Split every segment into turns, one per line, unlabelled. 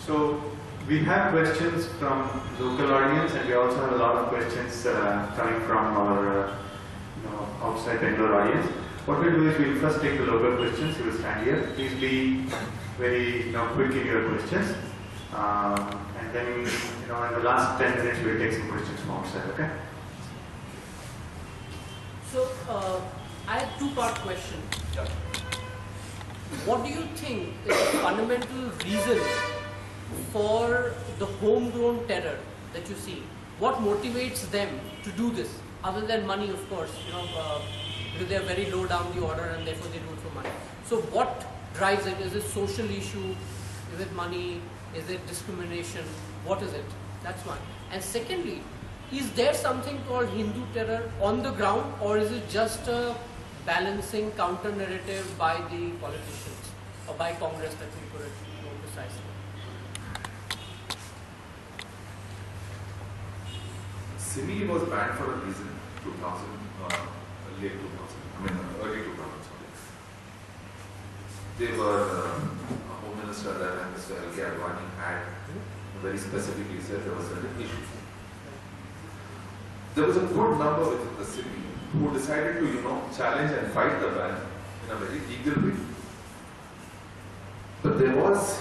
So we have questions from local audience, and we also have a lot of questions coming from our outside Bangalore audience. What we'll do is we'll first take the local questions. You will stand here. Please be very quick in your questions. And then in the last 10 minutes we'll take some questions from outside, okay?
So I have two-part question.
Yeah.
What do you think is the fundamental reason for the homegrown terror that you see? What motivates them to do this, other than money, of course? Because they are very low down the order and therefore they do it for money. So what drives it? Is it social issue? Is it money? Is it discrimination? What is it? That's one. And secondly, is there something called Hindu terror on the ground, or is it just a balancing counter narrative by the politicians or by Congress, that we put it more precisely?
Simi was banned for a reason, late 2000, early 2000s. They were, Home Minister at that time, Mr. L.K. Advani, had very specifically said there were certain issues. There was a good number within the city who decided to, challenge and fight the ban in a very legal way. But there was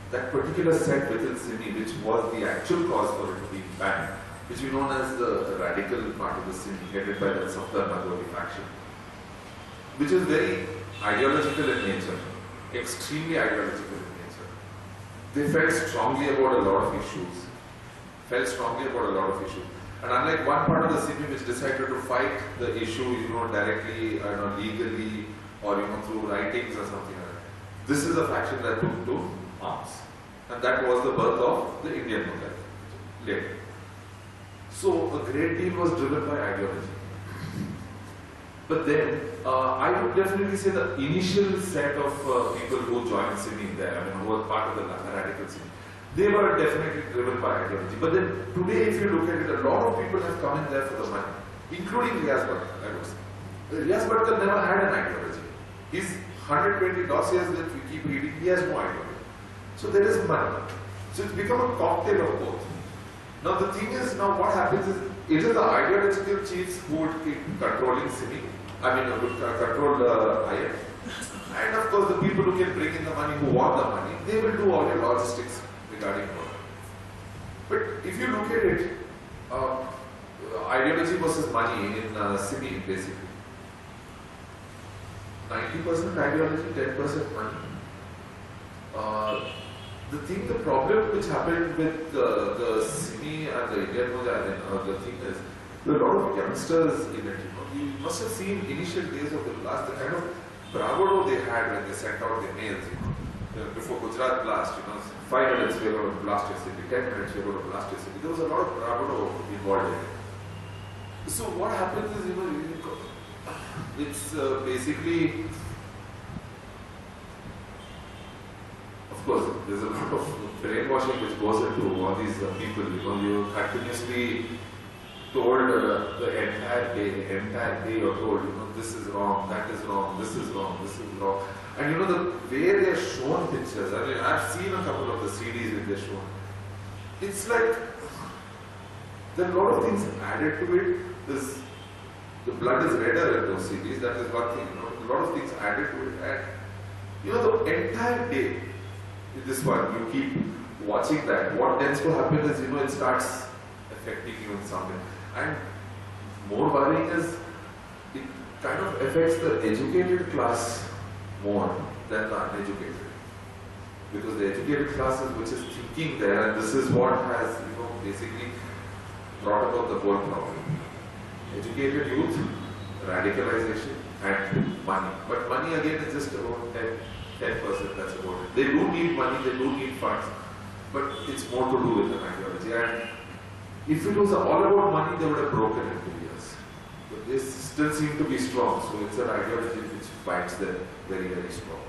that particular set within Simi which was the actual cause for it being banned, which we know as the radical part of the Simi, headed by the Safdar Nagori faction, which is very ideological in nature, extremely ideological in nature. They felt strongly about a lot of issues, And unlike one part of the city which decided to fight the issue, directly, legally, or through writings or something like that, this is a faction that took to arms, and that was the birth of the Indian movement later. So a great deal was driven by ideology. But then, I would definitely say the initial set of people who joined Simi there, who were part of the radical Simi, they were definitely driven by ideology. But then today, if you look at it, a lot of people have come in there for the money, including Riaz Bhatkar, I would say. Riaz Bhatkar never had an ideology. His 120 dossiers that we keep reading, he has no ideology. So there is money. So it's become a cocktail of both. Now the thing is, what happens is, it is the ideological chiefs who would keep controlling Simi, would control the IM. And of course, the people who can bring in the money, who want the money, they will do all your logistics regarding order. But if you look at it, ideology versus money in Simi, basically. 90% ideology, 10% money. The problem which happened with the Simi and the Indian Mujahideen, the thing is, there are a lot of youngsters in it. You must have seen initial days of the blast, the kind of bravado they had when they sent out their mails. Before Gujarat blast, 5 minutes we are going to blast your city, 10 minutes we are going to blast your city. There was a lot of bravado involved in it. So what happens is, it's basically, of course, there's a lot of brainwashing which goes into all these people. You continuously told the entire day you're told, this is wrong, that is wrong, this is wrong, this is wrong. And the way they're shown pictures, I've seen a couple of the CDs which they're shown. It's like, there are a lot of things added to it. The blood is redder in those CDs, that is one thing. A lot of things added to it. And the entire day, this one, you keep watching that. What tends to happen is, it starts affecting you in some way. And more worrying is, it kind of affects the educated class more than the uneducated. Because the educated class is which is thinking there, and this is what has, basically brought about the whole problem. Educated youth, radicalization, and money. But money again is just about 10%, that's about it. They do need money, they do need funds, but it's more to do with an ideology. And if it was all about money, they would have broken in 2 years. But they still seem to be strong, so it's an ideology which fights them very, very strong.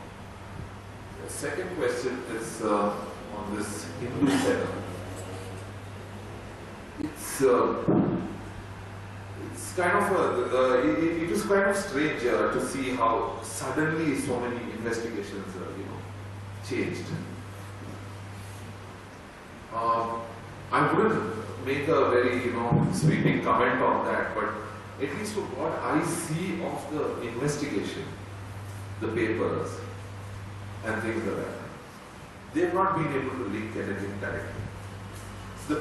The second question is on this Hindu setup. It's kind of it is kind of strange to see how suddenly so many investigations changed. I wouldn't make a very, sweeping comment on that, but at least from what I see of the investigation, the papers, and things like that, they have not been able to link anything directly. The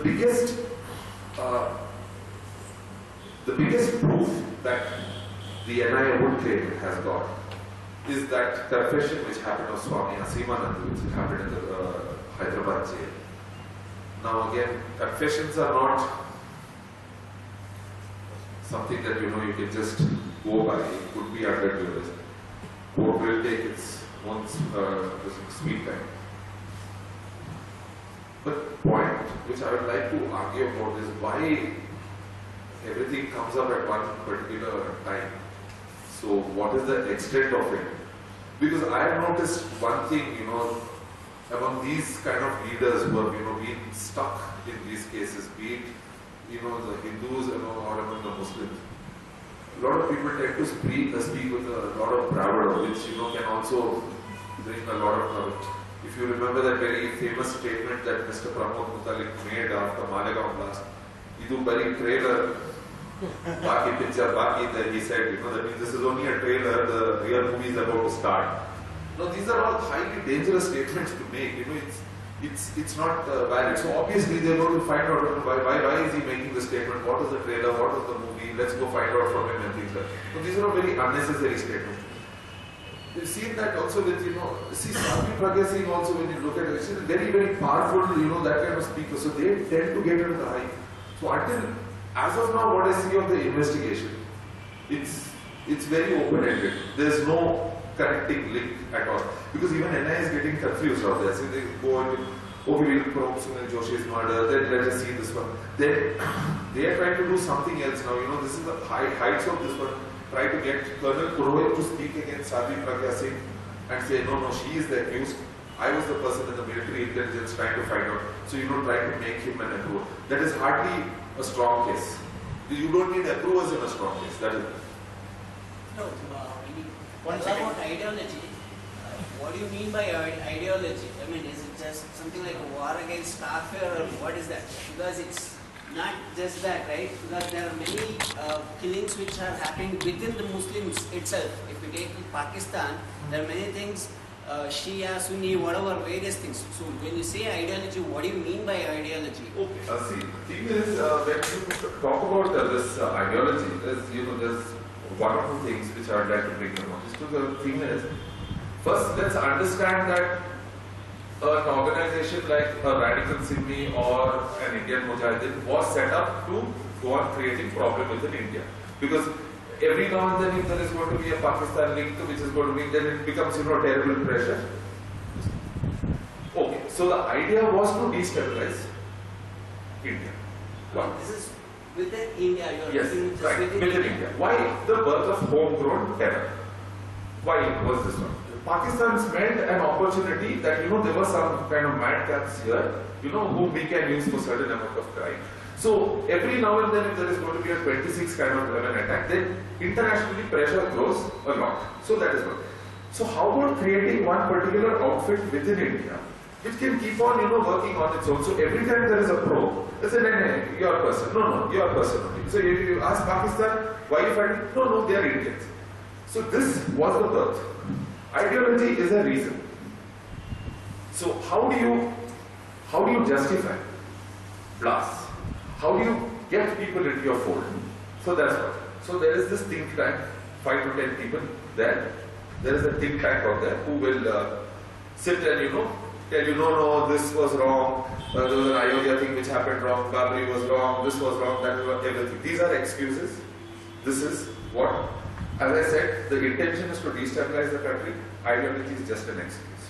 biggest proof that the NIA would claim it has got is that confession which happened of Swami Asimanand, which happened in the Hyderabad jail. Now again, confessions are not something that you can just go by. It could be under duress. Court will take its own sweet time. But the point which I would like to argue about is why everything comes up at one particular time. So what is the extent of it? Because I have noticed one thing, among these kind of leaders who have, been stuck in these cases, be it, the Hindus, or among the Muslims. A lot of people tend to speak with a lot of bravado, which, can also bring a lot of, if you remember that very famous statement that Mr. Pramod Mutalik made after Malegaon blast, Idu bari trailer, Baki picture, Baki, that he said, that means this is only a trailer, the real movie is about to start. Now these are all highly dangerous statements to make, it's not valid. So obviously they're going to find out why is he making the statement, what is the trailer, what is the movie, let's go find out from him and things like that. So these are all very unnecessary statements. We've seen that also with, Sadhvi Pragya Singh also, when you look at it, it's very, very powerful, that kind of speaker. So they tend to get into the hype. So as of now, what I see of the investigation, it's very open-ended. There's no connecting link at all. Because even NIA is getting confused out there. So they go and, we will probe Sunil Joshi's murder, then let us see this one. Then they are trying to do something else now. This is the heights of this one. Try to get Colonel Purohit to speak against Sadhvi Pragya Singh and say, no, she is the accused. I was the person in the military intelligence trying to find out. So try to make him an approver. That is hardly a strong case. You don't need approvers in a strong case. That is it.
No, about ideology. What do you mean by ideology? I mean, is it just something like a war against kafir, or what is that? Because it's not just that, right? Because there are many killings which are happening within the Muslims itself. If we take Pakistan, there are many things, Shia, Sunni, whatever, various things. So when you say ideology, what do you mean by ideology?
Okay. See, the thing is, when you talk about this ideology, there's one or two things which I would like to bring to notice. So the thing is, first let's understand that an organization like a radical Sunni or an Indian Mujahideen was set up to go on creating problem within India. Because every now and then if there is going to be a Pakistan link which is going to be, then it becomes terrible pressure. Okay, so the idea was to destabilize India. One.
This is within India, you are
Yes, right, within India. Why the birth of homegrown terror? Why was this one? Pakistan smelled an opportunity that there were some kind of madcaps here, whom we can use for certain amount of crime. So every now and then if there is going to be a 26 kind of an attack, then internationally pressure grows a lot. So that is one. So how about creating one particular outfit within India, which can keep on working on its own? So every time there is a probe, they say, no, you are a person. No, you are a person only. So if you ask Pakistan, why are you fighting? No, they are Indians. So this was the birth. Ideology is a reason. So how do you justify? Plus, how do you get people into your fold? So that's what. So there is this think tank, 5 to 10 people there. There is a think tank out there who will sit and tell you, no, this was wrong. There was an Ayodhya thing which happened wrong. Babri was wrong. This was wrong. That was everything. These are excuses. This is what. As I said, the intention is to destabilize the country. Ideology is just an excuse.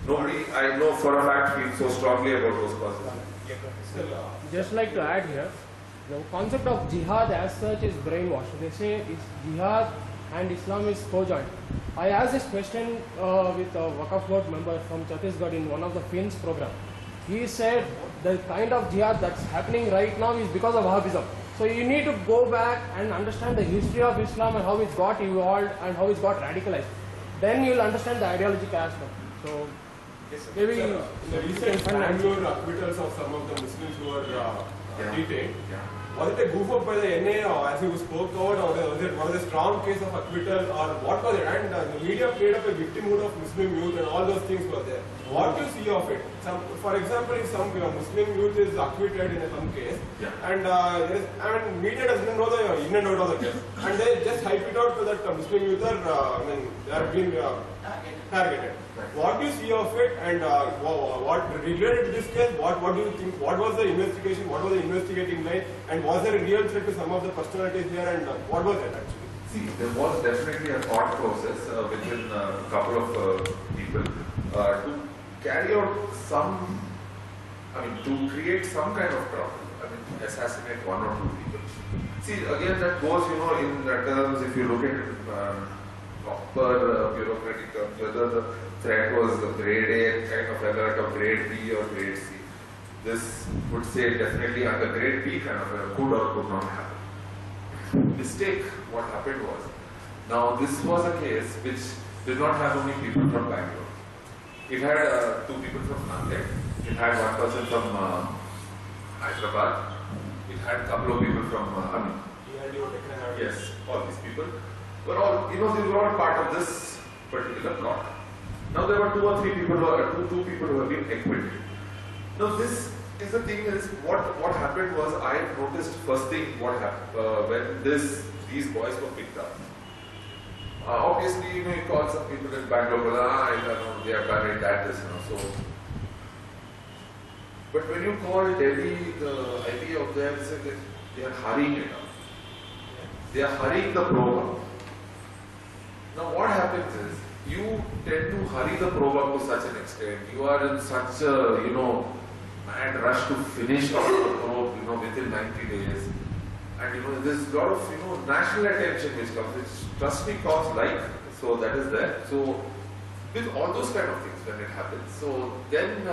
Nobody, I know for a fact, feels so strongly about those causes.
Just like to add here, the concept of jihad as such is brainwashed. They say jihad and Islam is co-joined. I asked this question with a Waqf board member from Chhattisgarh in one of the Finns program. He said the kind of jihad that's happening right now is because of Wahhabism. So you need to go back and understand the history of Islam and how it got evolved and how it got radicalized. Then you will understand the ideological aspect. So Maybe
the recent Bangalore acquittals of some of the Muslims who were detained. Was it a goof up by the NA, or as you spoke about, or was it a strong case of acquittal, or what was it? And the media played up a victimhood of Muslim youth, and all those things were there. What do you see of it? For example, if some Muslim youth is acquitted in some case, and media doesn't know the in and out of the case, and they just hype it out so that Muslim youth are, they are being targeted. What do you see of it, and what related to this case? What do you think? What was the investigation? What was the investigating line? And was there a real threat to some of the personalities here? And what was it actually?
See, there was definitely a thought process within a couple of people to carry out some, to create some kind of trouble. To assassinate one or two people. See, again, that goes, in terms, if you look at it, proper bureaucratic terms, whether the threat was a grade A kind of alert or grade B or grade C. This would say definitely under grade B kind of alert could or could not happen. Mistake, what happened was, now this was a case which did not have only people from Bangalore. It had two people from Nanded, it had one person from Hyderabad, it had a couple of people from, yes, all these people were all, they were all part of this particular plot. Now there were two or three people two people who have been acquitted. Now this is the thing is, what happened was, I noticed first thing what happened, when these boys were picked up. Obviously, you call some people in Bangalore, I don't know, they have done it, that, this, so. But when you call Delhi, the idea of them is that they are hurrying it up. They are hurrying the program. Now what happens is, you tend to hurry the program to such an extent. You are in such a, mad rush to finish off the probe, within 90 days. And there's a lot of, national attention which comes, which trust me costs like, so that is there. So with all those kind of things when it happens, so then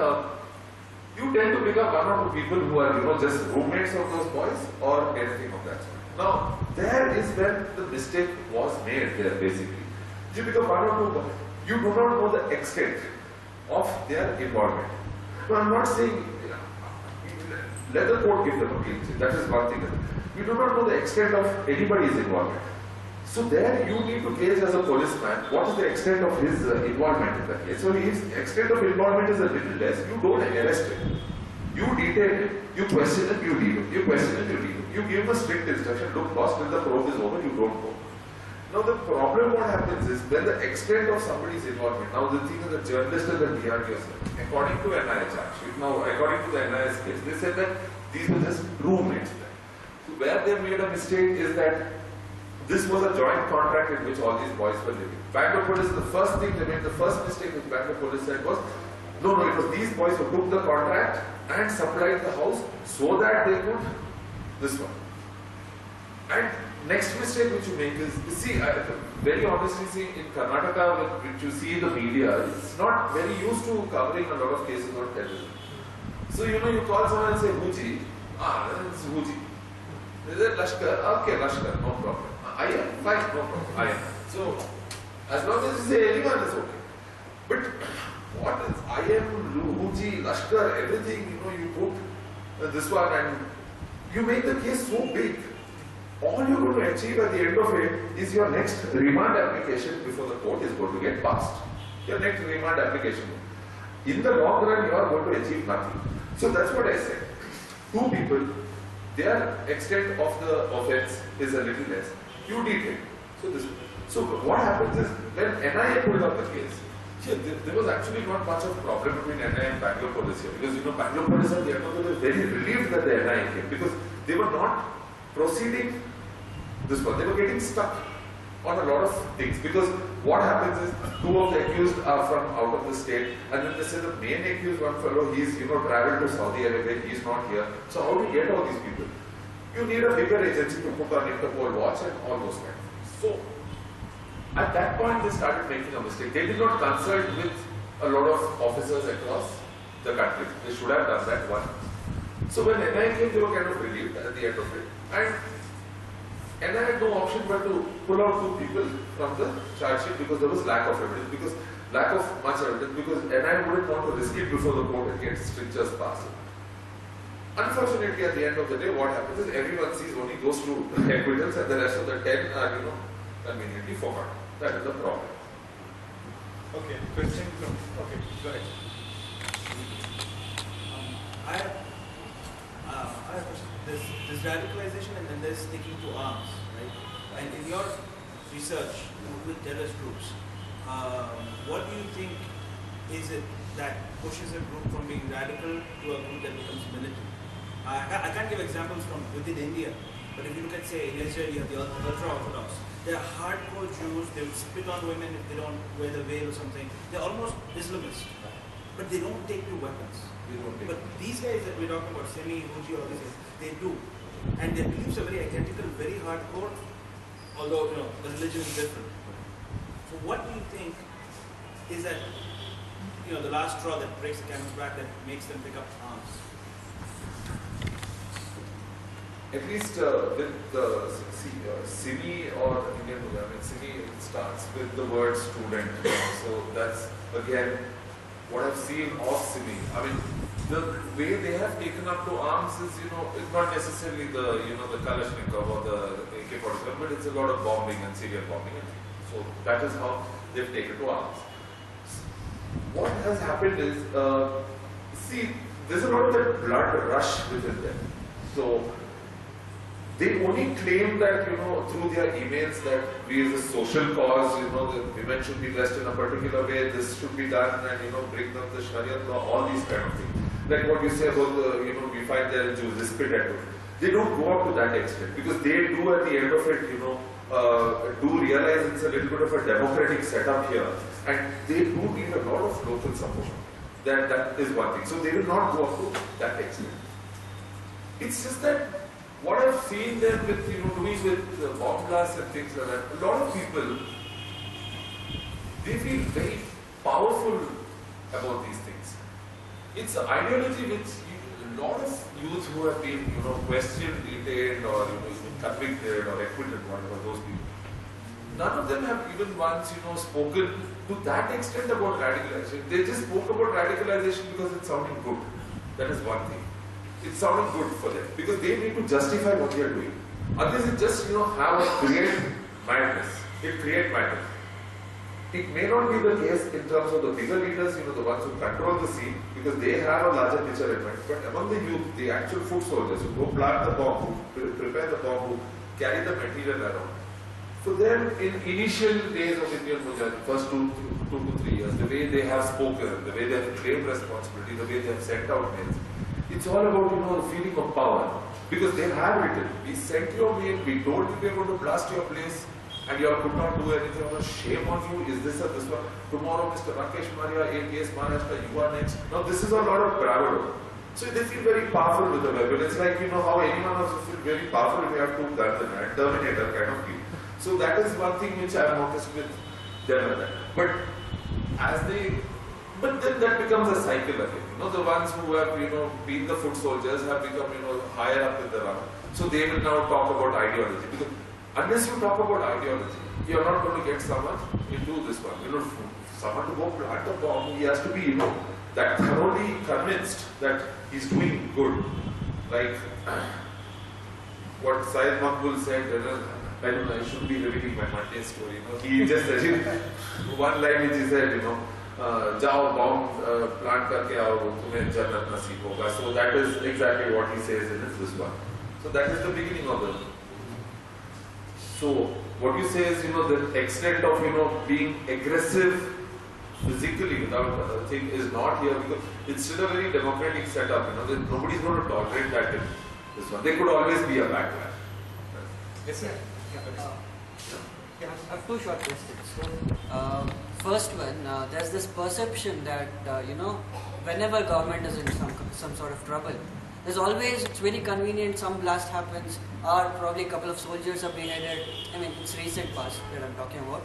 you tend to pick up one or two people who are, just roommates of those boys or anything of that sort. Now, there is when the mistake was made there basically. You pick up one or two boys, you do not know the extent of their involvement. So I'm not saying, let the court give them a clean sheet, that is one thing. You do not know the extent of anybody's involvement. So there you need to gauge as a policeman, what is the extent of his involvement in that case. So his extent of involvement is a little less, you don't arrest him. You detain him, you question him, you leave him. You question him, you leave him. You give him a strict instruction, look boss, till the probe is over, you don't go. Now the problem what happens is, when the extent of somebody's involvement, now the thing is the journalist and the DRG, according to NIH actually, now according to the NIH case, they said that these were just roommates. So where they made a mistake is that this was a joint contract in which all these boys were living. Bangalore police, the first thing they made, the first mistake which Bangalore police said was, no, it was these boys who took the contract and supplied the house so that they could, this one. And next mistake which you make is, very honestly see, in Karnataka, which you see in the media, it's not very used to covering a lot of cases on terrorism. So, you call someone and say, Huji, it's Huji. Is it Lashkar? Okay, Lashkar, no problem. I am, fine, no problem, I am. So, as long as you say anyone is okay. But what is I am, Huji, Lashkar, everything, you put this one and you make the case so big. All you're going to achieve at the end of it is your next remand application before the court is going to get passed. Your next remand application. In the long run, you are going to achieve nothing. So that's what I said. Two people, their extent of the offense is a little less. You detain. So what happens is, when NIA pulled up the case, there was actually not much of a problem between NIA and Bangalore police here. Because Bangalore police at the end of the day were very relieved that the NIA came, because they were not proceeding this one. They were getting stuck on a lot of things, because what happens is, two of the accused are from out of the state, and then they say the main accused one fellow, he's traveled to Saudi Arabia, he's not here. So how do you get all these people? You need a bigger agency to put on Interpol watch and all those kind of things. So at that point they started making a mistake. They did not consult with a lot of officers across the country. They should have done that one. So when NIA came, they were kind of relieved at the end of it. And NIA had no option but to pull out two people from the charge sheet, because there was lack of evidence. Because lack of much evidence, because NI wouldn't want to risk it before the court and get strictures passed. Unfortunately, at the end of the day, what happens is everyone sees only those 2 acquittals and the rest of the 10 are, conveniently forgotten. That is the problem.
Okay, question from, okay, go ahead.
I have a question. There's radicalization and then there's sticking to arms, right? And in your research with terrorist groups, what do you think is it that pushes a group from being radical to a group that becomes militant? I can't give examples from within India, but if you look at, say, in Israel, you have the ultra-Orthodox. They're hardcore Jews, they will spit on women if they don't wear the veil or something. They're almost Islamists, but they don't take to weapons. But these guys that we're talking about, Semi, Huji, all these guys, they do. And their beliefs are very identical, very hardcore, although, the religion is different. So what do you think is that, the last straw that breaks the camel's back that makes them pick up arms?
At least with the Simi or Indian Muslim, Simi starts with the word student. So that's again what I've seen of Simi. I mean, the way they have taken up to arms is, it's not necessarily the, the Kalashnikov or the AK-47, but it's a lot of bombing and serial bombing. So that is how they've taken to arms. What has happened is, there's a lot of that blood rush within them. So they only claim that, through their emails that we as a social cause, the women should be dressed in a particular way, this should be done, and, bring them the Sharia law, all these kind of things. Like what you say about the, we find there in Jews, they spit at them. They don't go up to that extent, because they do at the end of it, do realize it's a little bit of a democratic setup here, and they do need a lot of local support. That is one thing. So they will not go up to that extent. It's just that what I've seen them with, doing with bomb blasts and things like that, a lot of people, they feel very powerful about these things. It's an ideology which a lot of youth who have been, questioned, detained, or convicted or acquitted, whatever those people, none of them have even once, spoken to that extent about radicalization. They just spoke about radicalization because it sounded good. That is one thing. It sounded good for them because they need to justify what they are doing. Unless it just, create madness. It creates madness. It may not be the case in terms of the bigger leaders, the ones who control the scene, because they have a larger picture in mind. But among the youth, the actual foot soldiers who go plant the bomb, who prepare the bomb, who carry the material around. For them, in initial days of Indian Mujahideen, first 2 to 3 years, the way they have spoken, the way they have claimed responsibility, the way they have sent out mails, it's all about, the feeling of power. Because they have written, we sent your mail, we told you we are going to blast your place, and you all could not do anything. Shame on you, is this or this one? Tomorrow, Mr. Rakesh Maria, aegis, Maharashtra, you are next. Now, this is a lot of bravado. So they feel very powerful with the weapon. It's like, how anyone else will feel very powerful if you have 2 guns in hand, Terminator kind of feel. So that is one thing which I have noticed with them. But then that becomes a cycle again. The ones who have, been the foot soldiers have become, higher up in the rung. So they will now talk about ideology. Because unless you talk about ideology, you are not going to get someone into this one. Someone to go plant a bomb, he has to be, that thoroughly convinced that he's doing good. Like what Syed Makbul said, I don't know, I shouldn't be revealing my Monday story. He just said one line which he said, जाओ bomb plant करके आओ, तुम्हें जन्नत नसीब होगा. So that is exactly what he says in this one. So that is the beginning of it. So what you say is, the extent of, being aggressive physically without thing is not here because it's still a very democratic setup. Nobody's going to tolerate that in this one. There could always be a backlash.
Yes, sir.
I have 2 short questions. First one, there's this perception that, whenever government is in some sort of trouble, there's always, it's very convenient, some blast happens, or probably a couple of soldiers are beheaded. I mean, it's recent past that I'm talking about.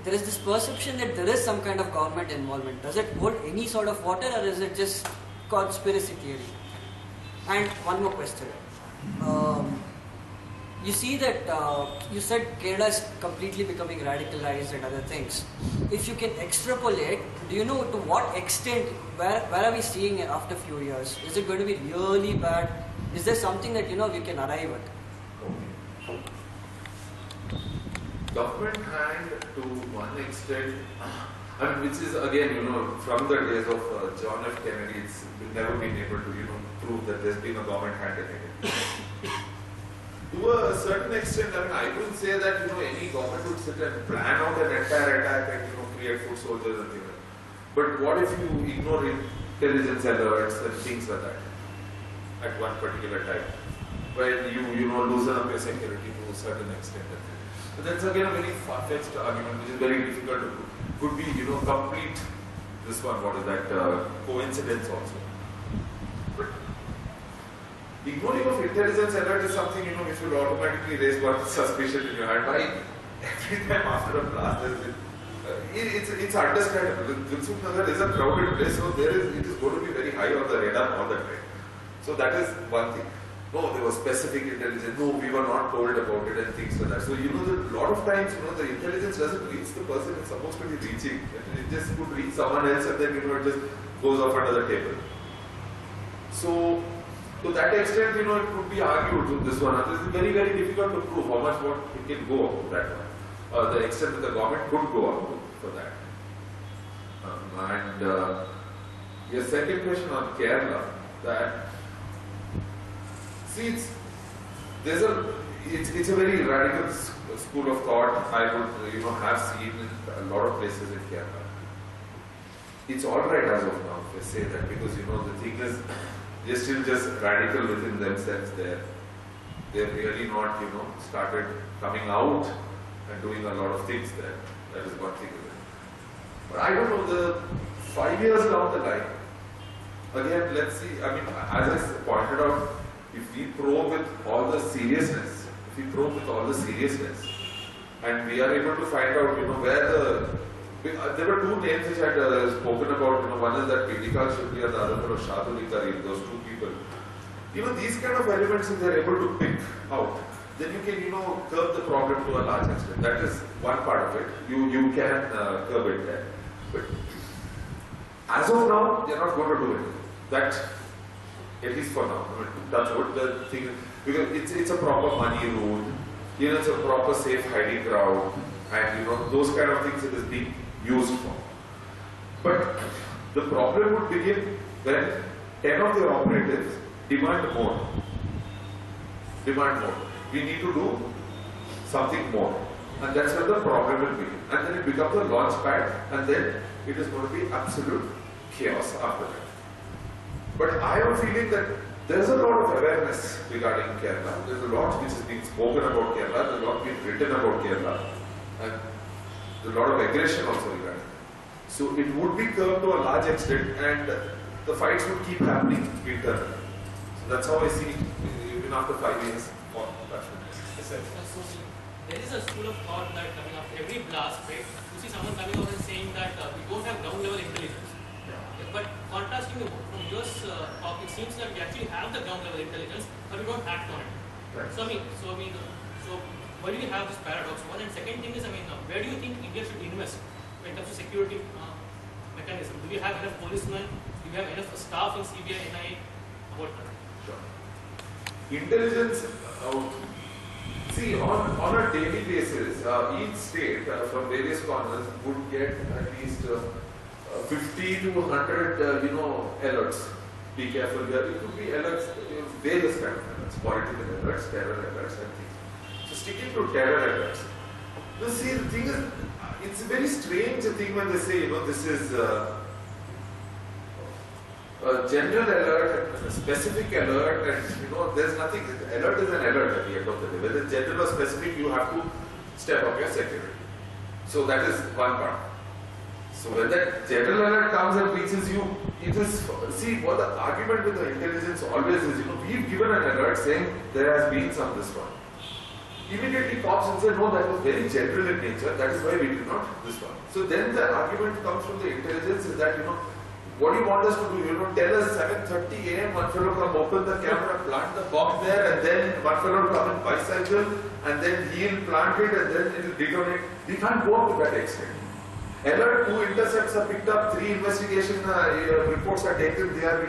There is this perception that there is some kind of government involvement. Does it hold any sort of water, or is it just conspiracy theory? And one more question. you see that you said Kerala is completely becoming radicalized and other things. If you can extrapolate, do you know to what extent, where are we seeing it after a few years? Is it going to be really bad? Is there something that we can arrive at?
Government hand to one extent, which is again, from the days of John F. Kennedy, it's never been able to, prove that there's been a government hand in it. To a certain extent, I wouldn't say that, any government would sit and plan out an entire attack and, create foot soldiers and things like that. But what if you ignore intelligence alerts and things like that at one particular time, where you loosen up your security to a certain extent? But that's again a very far-fetched argument, which is very difficult to prove. Could be, complete this one, what is that, coincidence also. But ignoring of intelligence alert is something, which will automatically raise one suspicion in your head. Why every time after a blast, it's understandable. Dilsukh Nagar is a crowded place, so it is going to be very high on the radar all the time. So that is one thing. No, there was specific intelligence. No, we were not told about it and things like that. So, a lot of times, the intelligence doesn't reach the person it's supposed to be reaching. It just could reach someone else and then, it just goes off under the table. So, to that extent, it could be argued with this one. It is very, very difficult to prove how much what it can go up to that one. The extent that the government could go up to for that. Your second question on Kerala, that see, it's a very radical school of thought I would have seen in a lot of places in Kerala. It's all right as of now if I say that, because the thing is they're still just radical within themselves there. They've really not started coming out and doing a lot of things there. That is one thing. But I don't know, the 5 years down the line, again let's see, as I pointed out, if we probe with all the seriousness, and we are able to find out, where there were two names which I had spoken about, one is that Pidikal Shukri and the other was Chalukya, those two people. These kind of elements, if they are able to pick out, then you can, curb the problem to a large extent. That is one part of it. You can curb it there. But as of now, they are not going to do it. That, at least for now, that's what the thing is. Because it's a proper money route, it's a proper safe hiding ground, and those kind of things it is being used for. But the problem would begin when 10 of the operatives demand more. We need to do something more. And that's when the problem will begin. And then it becomes a launch pad, and then it is going to be absolute chaos after that. But I am feeling that there's a lot of awareness regarding Kerala. There's a lot which is being spoken about Kerala. There's a lot being written about Kerala. And there's a lot of aggression also regarding it. So it would be curbed to a large extent, and the fights would keep happening internally. So that's how I see it, even after 5 years.
So there is a school of thought that coming after every blast, right? You see someone coming out and saying that we don't have ground level intelligence. But contrasting from your talk, it seems that we actually have the ground level intelligence, but we don't act on it. Right. So why do we have this paradox? One, and second thing is, where do you think India should invest in terms of security mechanism? Do we have enough policemen? Do we have enough staff in CBI, NIA? About that?
Sure. Intelligence. See, on a daily basis, each state from various corners would get at least 50 to 100, alerts. Be careful here. It could be alerts, various kind of alerts, political alerts, terror alerts, and things. So sticking to terror alerts. Now, see, the thing is, it's a very strange thing when they say, this is a general alert and a specific alert, and there's nothing. Alert is an alert at the end of the day. Whether it's general or specific, you have to step up your security. So that is one part. So when that general alert comes and reaches you, it is, see, what the argument with the intelligence always is, we've given an alert saying there has been some this one. Immediately cops and say, no, that was very general in nature, that is why we did not this one. So then the argument comes from the intelligence is that, what do you want us to do? Tell us 7:30 a.m. one fellow come open the camera, plant the bomb there, and then one fellow come in bicycle, and then he'll plant it, and then it'll detonate. We can't go up to that extent. Alert 2 intercepts are picked up, 3 investigation reports are taken. They are,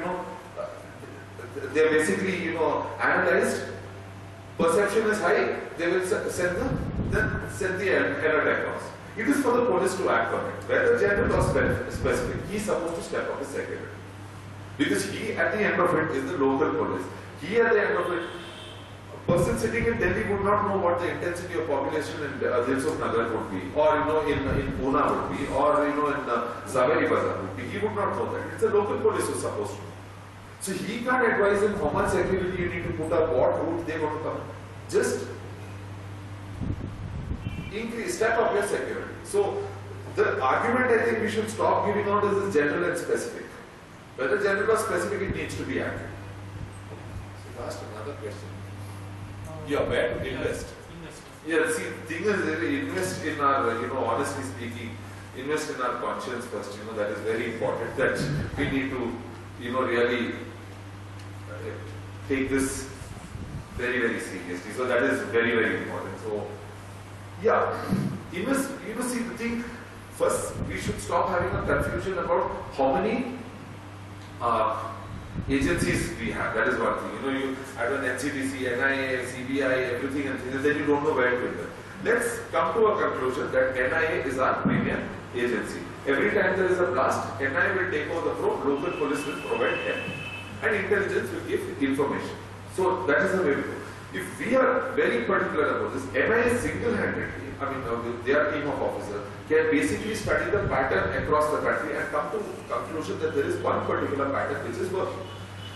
they are basically, analyzed. Perception is high. They will send the alert across. It is for the police to act on it. Whether general or specific, he is supposed to step up as secretary. Because he, at the end of it, is the local police. He, at the end of it, a person sitting in Delhi would not know what the intensity of population in Dilsukh Nagar would be, or in Pune would be, or in Zaveri Bazar would be. He would not know that. It's the local police who is supposed to know. So he can't advise him how much security you need to put up, what route they want to come. Just step up your security. So the argument I think we should stop giving out is general and specific. Whether general or specific, it needs to be acted. So asked another question. Yeah, where to invest? Yeah, see, the thing is really invest in our, honestly speaking, invest in our conscience first. That is very important. That we need to, really take this very, very seriously. So that is very, very important. So yeah, invest. See the thing. First, we should stop having a confusion about how many agencies we have. That is one thing. You have an NCTC, NIA, CBI, everything, and then you don't know where to invest. Let's come to a conclusion that NIA is our premium agency. Every time there is a blast, NIA will take over the probe, local police will provide help, and intelligence will give information. So that is the way we go. If we are very particular about this, NIA single-handedly, with their team of officers, can basically study the pattern across the country and come to conclusion that there is one particular pattern which is working.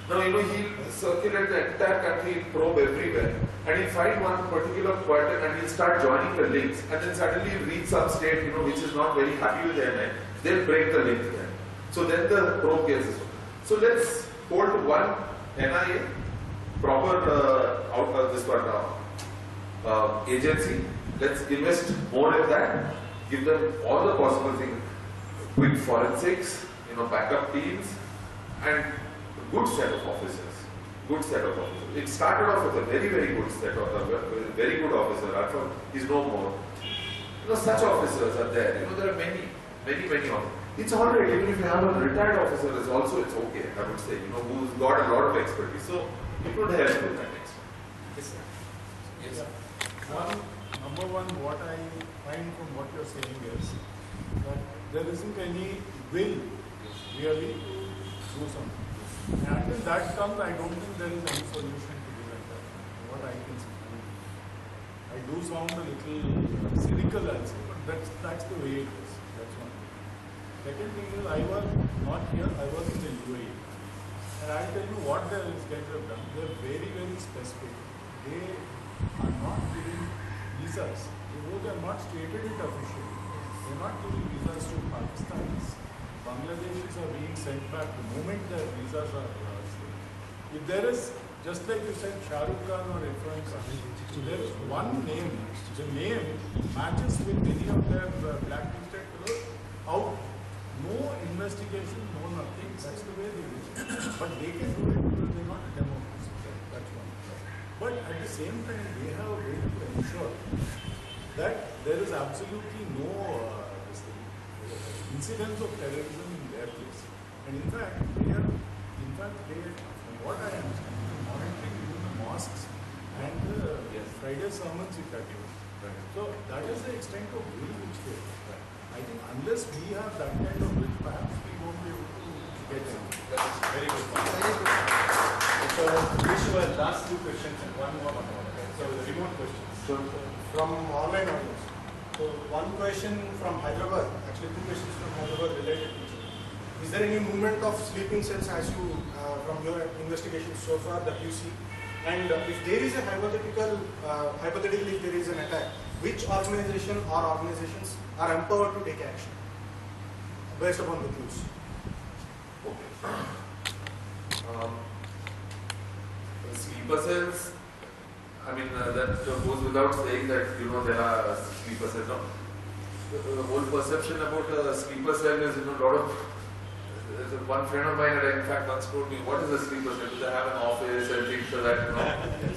Now, he'll circulate the entire country, he'll probe everywhere, and he'll find one particular pattern and he'll start joining the links, and then suddenly he'll reach some state, which is not very happy with the NIA, they'll break the link there. So then the probe gets this one. So let's hold one NIA, proper agency. Let's invest more in that. Give them all the possible things. Quick forensics, backup teams, and a good set of officers. Good set of officers. It started off with a very, very good set of very good officer. He's no more. Such officers are there. There are many of them. It's alright, even if you have a retired officer, it's okay, I would say, who's got a lot of expertise. So it would help with that next. Yes, sir. Yes, sir.
Number one, what I find from what you're saying is that there isn't any will really to do something. And until that comes, I don't think there is any solution to do like that. What I can see. I do sound a little cynical, I'll say, but that's the way it is. That's one thing. Second thing is, I was not here, I was in the UAE. And I'll tell you what these guys have done. They're very, very specific. They are not giving visas. Though they have not stated it officially. They're not giving visas to Pakistanis. Bangladeshis are being sent back the moment their visas are if there is, just like you said, Chalukya or Irfan Khan, there is one name, the name matches with many of their blacklisted fellows out. No investigation, no nothing. That's the way they do it. But they can do it because they're not a democracy. That's one. But at the same time, they have a way to ensure that there is absolutely no incidents of terrorism in their place. And in fact, they from what I understand, monitoring even the mosques and the Friday sermons if that even. So that is the extent of will which they have. I think unless we have that kind of will, perhaps we won't be able to get in.
That's very good point. Very good. So, wish you last two questions and one more. So, the remote questions. So, from online audience. So, one question from Hyderabad, actually two questions from Hyderabad related to each other. Is there any movement of sleeping cells as you, from your investigation so far that you see? And if there is a hypothetically if there is an attack, which organization or organizations are empowered to take action based upon the clues?
Okay. Sleeper cells, that goes without saying that, there are sleeper cells. The whole perception about a sleeper cell is, a lot of one friend of mine had in fact once told me, what is a sleeper cell? Do they have an office and things like that?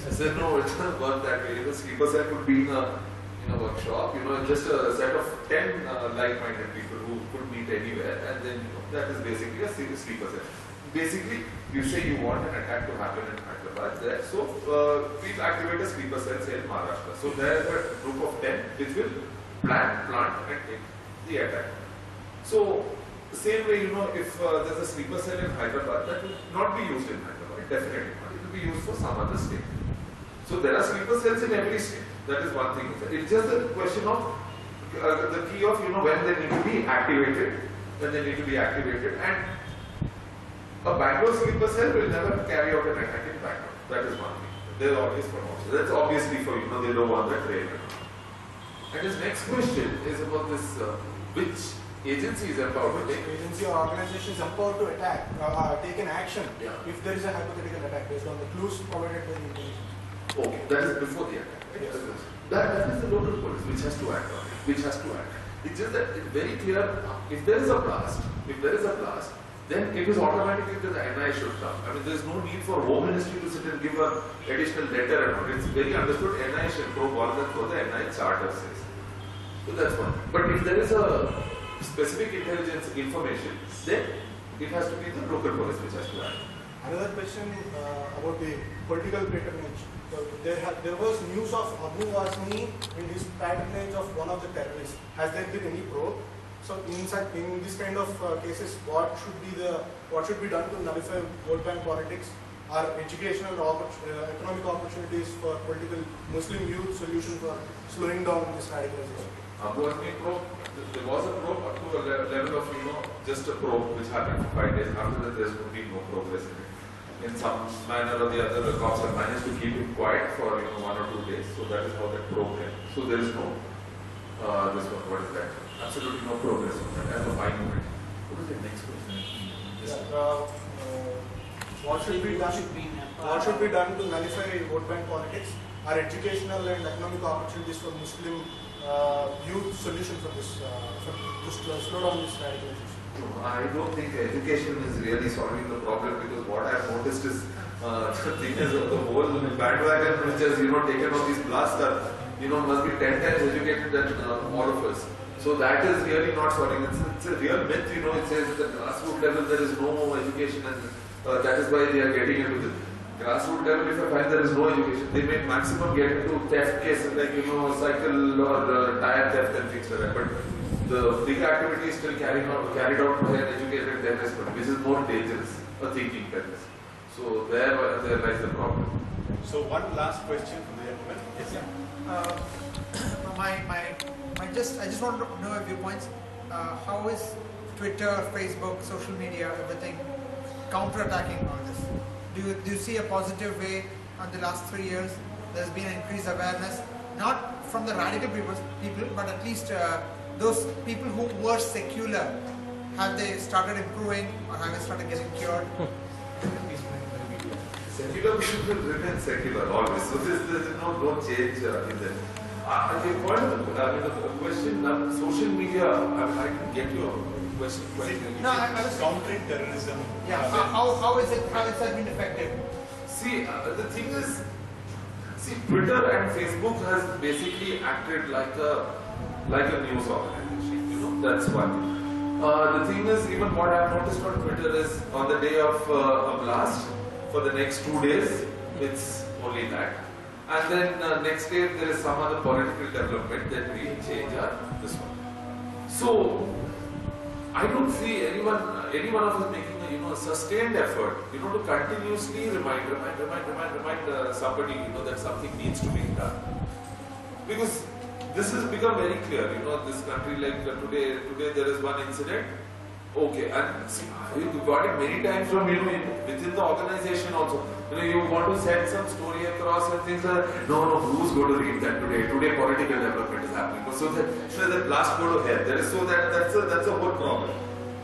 I said, no, it doesn't work that way. The sleeper cell could be in a workshop, just a set of 10 like-minded people who could meet anywhere, and then that is basically a sleeper cell. Basically, you say you want an attack to happen in Hyderabad there, so we'll activate a sleeper cell say in Maharashtra. So there is a group of 10 which will plant and take the attack. So the same way, if there's a sleeper cell in Hyderabad, that will not be used in Hyderabad, definitely not. It will be used for some other state. So there are sleeper cells in every state. That is one thing. It's just a question of the key of when they need to be activated, and a Bangalore sleeper cell will never carry out an attack in Bangalore. That is one thing. They're always promoted. That's obviously for they don't want that train. And his next question is about this: which agency is empowered to take?
Agency or organization is empowered to attack, take an action if there is a hypothetical attack based on the clues provided by the intelligence.
Okay, that is before the attack. Right?
Yes.
That is the local police which has to act on it. It's just that it's very clear. If there is a blast, then it is automatically that the NI should come. I mean, there is no need for Home Ministry to sit and give an additional letter and all. It's very understood. NI should probe all that for the NI charter says. So that's one. But if there is a specific intelligence information, then it has to be the local police which has to act.
Another question about the political patronage. So there was news of Abu Wasmi in his patronage of one of the terrorists. Has there been any probe? So in this kind of cases, what should be done to nullify vote bank politics? Are educational economic opportunities for political Muslim youth solution for slowing down this radicalization?
Abu Wasmi probe. There was a probe up to a level of just a probe which happened for 5 days. After that, there's been no progress in it. In some manner or the other, the cops have managed to keep it quiet for 1 or 2 days. So that is how that probe went. So there is no what is that? Absolutely no progress on that as of I know it. What is the next question?
What should be done to nullify vote bank politics? Are educational and economic opportunities for Muslim youth solution for this to slow down this radicalization?
No, I don't think education is really solving the problem, because what I've noticed is the thing is the whole bandwagon which has taken on these blasts are must be 10 times educated than all of us. So that is really not solving. It's a real myth. It says at the grassroots level there is no education, and that is why they are getting into the grassroots level. If I find there is no education, they may maximum get into theft cases like cycle or tire theft and things like that. But the big activity is still carried out by an educated terrorist, which is more dangerous, a thinking terrorist. So there lies the problem.
So one last question from the gentleman. Yes,
I just want to know your viewpoints. How is Twitter, Facebook, social media, everything counter-attacking all this? Do you see a positive way on the last 3 years? There's been increased awareness, not from the radical people, but at least those people who were secular. Have they started improving, or have they started getting cured?
Secular people will remain secular always. So there is no change in them. The question, social media, I can get your question.
No, I was countering terrorism.
Yeah, how is that been effective?
See, the thing is, Twitter and Facebook has basically acted like a news organization. That's one thing. The thing is, even what I've noticed on Twitter is, on the day of a blast, for the next 2 days, it's only that. And then next day, there is some other political development that we change this one. So, I don't see any one of us making a sustained effort, to continuously remind somebody, that something needs to be done. Because this has become very clear, this country, like today there is one incident. Okay, and see, you got it many times from within the organization also. You want to send some story across and things like that. No, who's going to read that today? Today political development is happening. So that blast go to hell. That's a whole problem.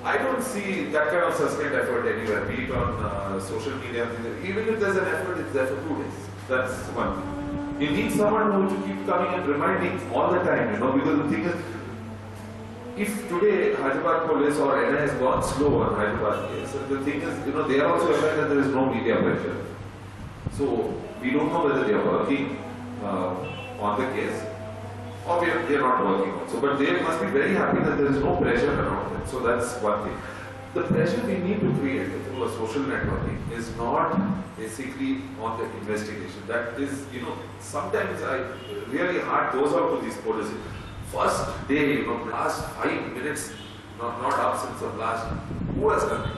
I don't see that kind of sustained effort anywhere, be it on social media. Even if there's an effort, it's there for 2 days. That's one thing. You need someone who to keep coming and reminding all the time, because the thing is, if today Hyderabad police or NI has gone slow on Hyderabad case, the thing is, they are also aware that there is no media pressure. So we don't know whether they are working on the case or they are not working also. But they must be very happy that there is no pressure around them. So that's one thing. The pressure we need to create through a social networking is not basically on the investigation. That is, sometimes I really heart goes out to these police. First day, last 5 minutes, not absence of blast, who has done it?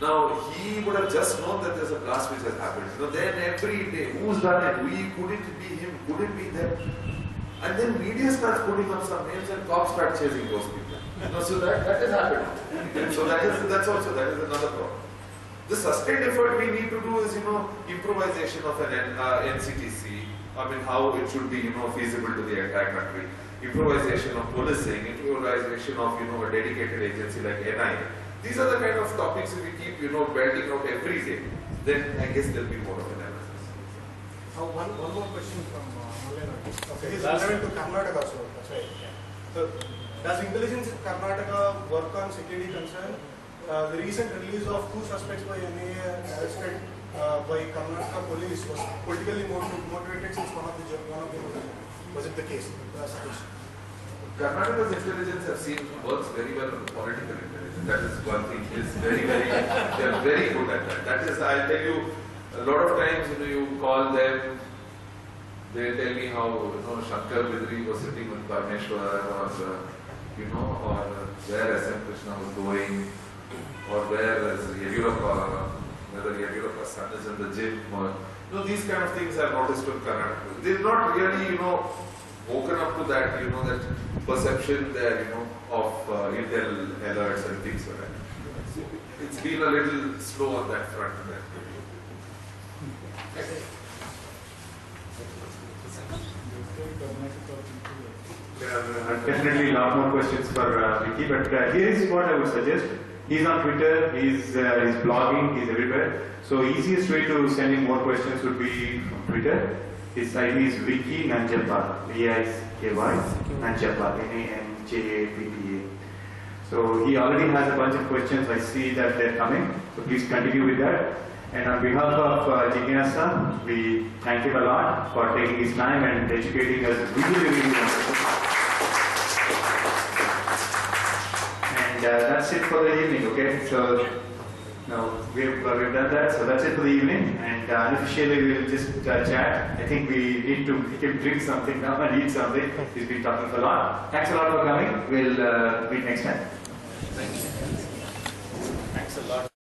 Now, he would have just known that there's a blast which has happened. Then every day, who's done it? Could it be him? Could it be them? And then media starts putting up some names and cops start chasing those people. So that has happened. So that is another problem. The sustained effort we need to do is, improvisation of an NCTC. I mean, how it should be, feasible to the entire country. Improvisation of policing, improvisation of, a dedicated agency like NI. These are the kind of topics if we keep, building out every day, then I guess there'll be more of an emphasis.
One more question from online audience. Okay, it's relevant to Karnataka, so that's right. Yeah. So, does intelligence in Karnataka work on security concern? The recent release of 2 suspects by NIA arrested by Karnataka police was politically motivated since one of the was it the case? That's the question.
Karnataka's intelligence I've seen works very well on political intelligence. That is one thing. Is very, they are very good at that. That is, I'll tell you, a lot of times, you call them, they tell me how, Shankar Bidri was sitting with Parmeshwar, or, or where SM Krishna was going, or where is Yediyurappa, whether Yediyurappa's son is in the gym, or, these kind of things I've noticed with Karnataka. They've not really, woken up to that, that perception there, of intel alerts and things like that. It's been a little slow on that front.
There are definitely a lot more questions for Vicky, but here is what I would suggest. He's on Twitter, he's blogging, he's everywhere. So easiest way to send him more questions would be from Twitter. His ID is Vicky Nanjappa, V-I-K-Y, Nanjappa, N-A-N-J-A-P-P-A. So he already has a bunch of questions. I see that they're coming. So please continue with that. And on behalf of Jijnasa, we thank him a lot for taking his time and educating us. Really, really wonderful. And that's it for the evening, okay? So no, we've done that, so that's it for the evening, and unofficially we'll just chat. I think we need to make him drink something now and eat something. He's been talking for a lot. Thanks a lot for coming. We'll meet next time.
Thanks a lot.